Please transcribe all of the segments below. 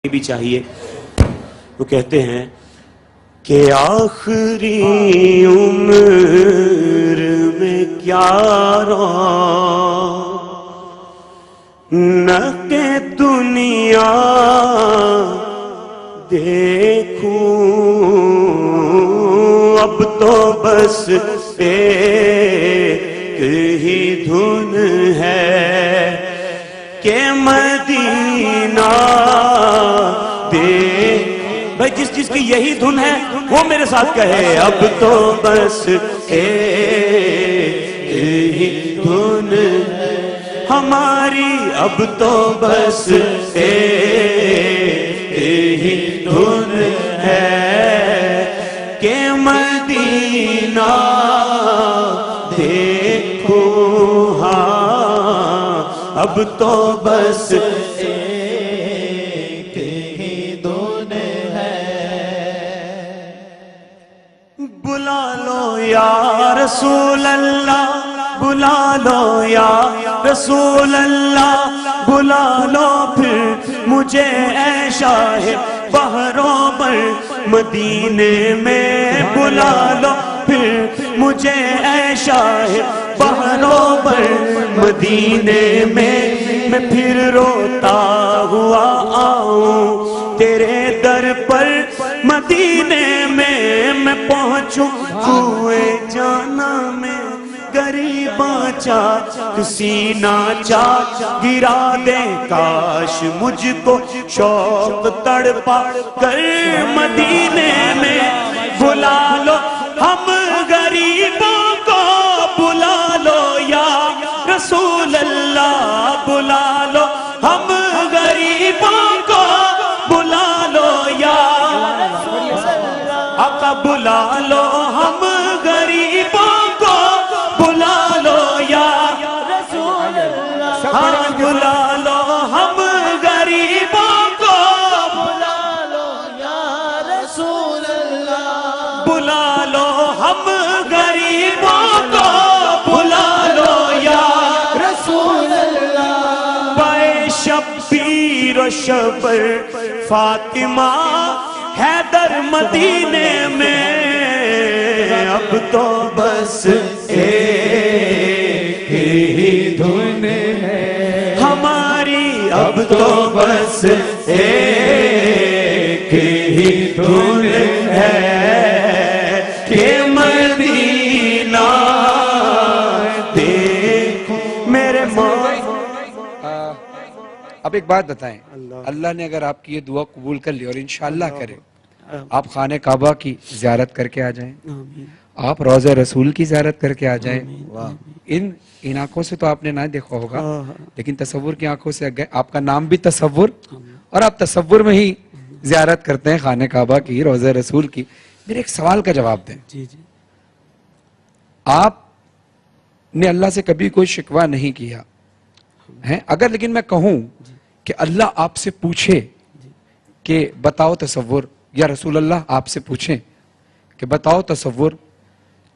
بھی چاہیے. وہ کہتے ہیں کہ آخری عمر میں کیا رونق دنیا دیکھوں، اب تو بس ایک ہی دھن ہے کہ مدینہ دیکھ. بھائی جس کی یہی دھن ہے وہ میرے ساتھ کہے اب تو بس ایک ہی دھن ہے ہماری، اب تو بس ایک ہی دھن ہے کہ مدینہ دیکھو. ہاں اب تو بس ایک ہی دھن ہے. بلا لو یا رسول اللہ، بلا لو یا رسول اللہ، بلا لو پھر مجھے اے شاہ بحر و بر مدینے میں، بلا لو پھر مجھے اے شاہ بحر و بر مدینے میں. میں پھر روتا ہوا آؤں تیرے در پر مدینے میں، میں پہنچوں کوئے جانا میں غریباں چاک سینہ چاک گرا دے، کاش مجھ کو شوق تڑپا کر مدینے میں بلا لو ہم غریبوں کو، بلا لو یا رسول اللہ، بلا لو ہم غریبوں کو، بلا لو یا آقا، بلا لو ہم غریبوں کو، بلا لو یا رسول اللہ، ہاں بلا لو ہم غریبوں کو، بلا لو یا رسول اللہ، بلا لو ہم غریبوں کو، بلا لو یا رسول اللہ. بائے شبیر و شبر فاطمہ حیدر مدینے میں، اب تو بس ایک ہی دھن ہے ہماری، اب تو بس ایک ہی دھن ہے کہ مدینہ دیکھو میرے اب ایک بات بتائیں، اللہ نے اگر آپ کی یہ دعا قبول کر لی اور انشاءاللہ کرے آپ خانہ کعبہ کی زیارت کر کے آ جائیں، آپ روضہ رسول کی زیارت کر کے آ جائیں. ان آنکھوں سے تو آپ نے نہ دیکھا ہوگا لیکن تصور کی آنکھوں سے آپ کا نام بھی تصور، اور آپ تصور میں ہی زیارت کرتے ہیں خانہ کعبہ کی، روضہ رسول کی. میرے ایک سوال کا جواب دیں. آپ نے اللہ سے کبھی کوئی شکوہ نہیں کیا ہے، اگر لیکن میں کہوں کہ اللہ آپ سے پوچھے کہ بتاؤ تصور، یا رسول اللہ آپ سے پوچھیں کہ بتاؤ تصور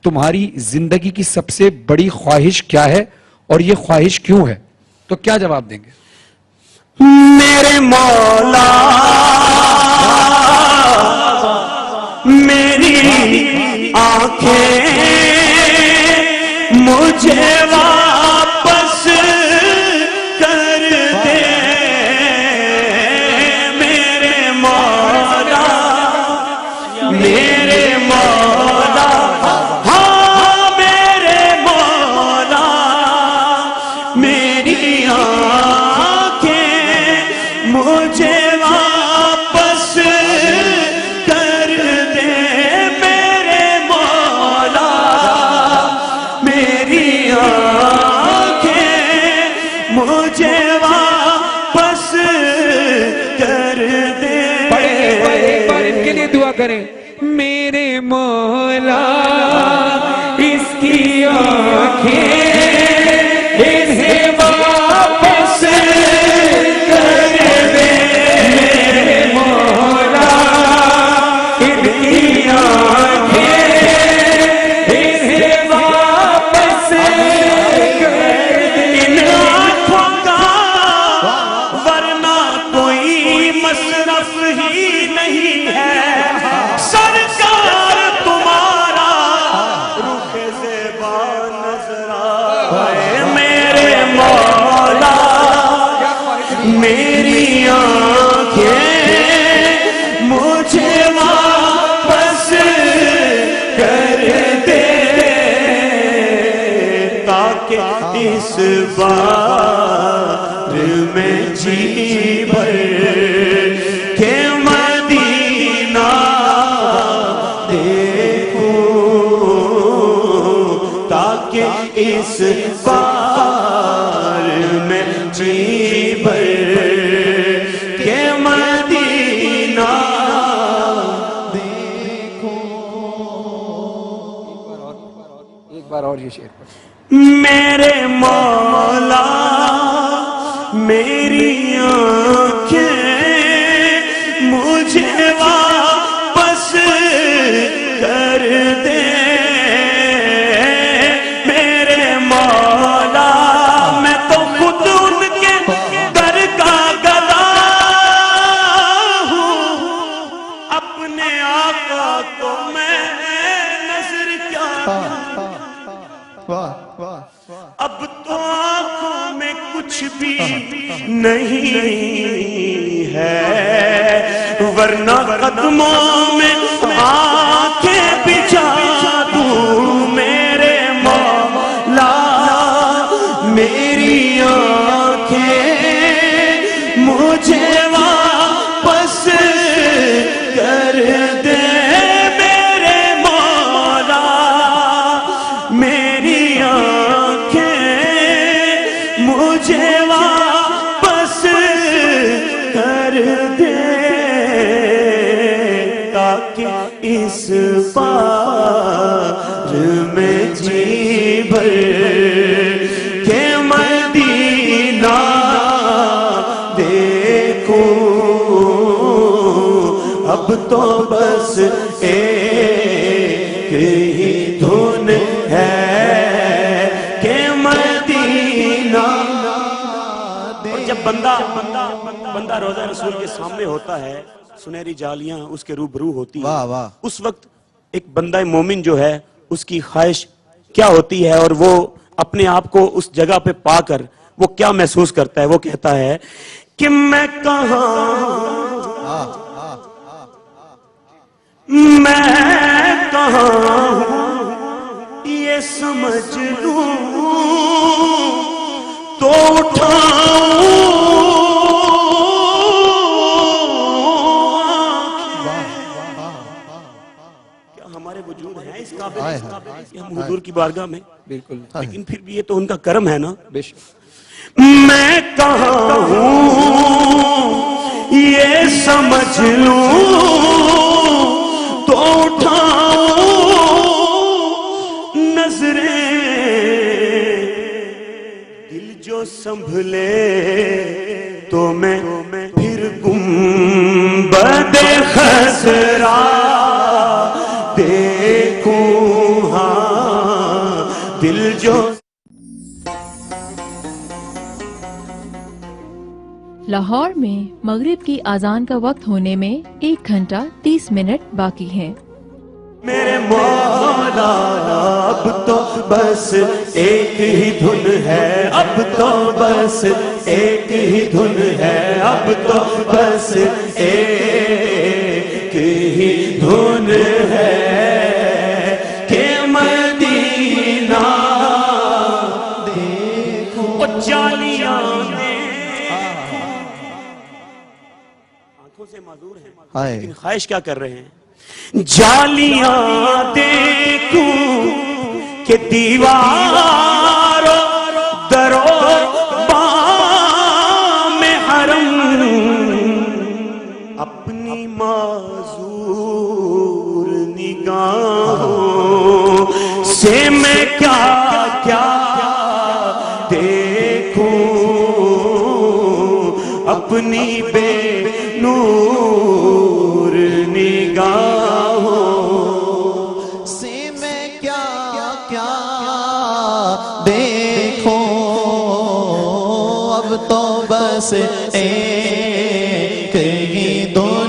تمہاری زندگی کی سب سے بڑی خواہش کیا ہے اور یہ خواہش کیوں ہے، تو کیا جواب دیں گے؟ میرے مولا میری آنکھیں مجھے واپس کر دے، میرے مولا میرے مولا، ہاں میرے مولا میری آنکھیں مجھے واپس کر دے، میرے مولا میری آنکھیں مجھے واپس کر دے. ایک بار ان کے لیے دعا کریں، میرے مولا اس کی آنکھیں انہیں واپس کر دے، میرے مولا ان کی آنکھیں انہیں واپس کر دے. ان آنکھوں کا ورنہ کوئی مصرف ہی نہیں ہے سرکار تمہارا رخ زیبا نظر آئے میرے مولا میری آنکھیں مجھے واپس کر دے تاکہ اس بار میں جی بھر کے مدینہ دیکھوں تاکہ اس بار میں جی بھر کے مدینہ ایک بار اور یہ شعر پڑھ میرے مولا میری آنکھیں مجھے واپس کر دے میرے مولا میں تو خود ان کے در کا گدا ہوں اپنے آقا کو میں نظر کیا اب تو آنکھوں میں کچھ بھی نہیں ہے ورنہ قدموں میں آنکھیں بچھا دوں میرے مولا میری آنکھیں مجھے واپس کر دے میرے مولا میری آنکھیں مجھے واپس کر دے تاکہ اس بار میں جی بھر کے مدینہ دیکھوں اب تو بس ایک ہی دھن ہے کہ مدینہ اور جب بندہ روضہ رسول کے سامنے ہوتا ہے سنہری جالیاں اس کے روبرو ہوتی ہیں اس وقت ایک بندہ مومن جو ہے اس کی خواہش کیا ہوتی ہے اور وہ اپنے آپ کو اس جگہ پہ پا کر وہ کیا محسوس کرتا ہے وہ کہتا ہے کہ میں کہاں ہوں یہ سمجھ لوں تو اٹھاؤں کیا ہمارے وجود ہیں اس قابل کہ ہم حضور کی بارگاہ میں بالکل لیکن پھر بھی یہ تو ان کا کرم ہے نا بے شک میں کہاں ہوں یہ سمجھ لوں تو اٹھاؤں نظریں دل جو سنبھلے تو میں پھر گنبد خضرا دیکھوں ہاں دل جو لاہور میں مغرب کی اذان کا وقت ہونے میں 1 گھنٹہ 30 منٹ باقی ہے میرے مولا اب تو بس ایک ہی دھن ہے اب تو بس ایک ہی دھن ہے اب تو بس ایک ہی دھن ہے کہ مدینہ دیکھو جالیاں آنکھوں سے معذور ہیں لیکن خواہش کیا کر رہے ہیں جالیاں دیکھوں کہ دیوار درو بام حرم اپنی معذور نگاہوں سے میں کیا کیا دیکھوں اپنی بے نور نگاہوں سے میں کیا کیا دیکھوں اب تو بس ایک ہی دھن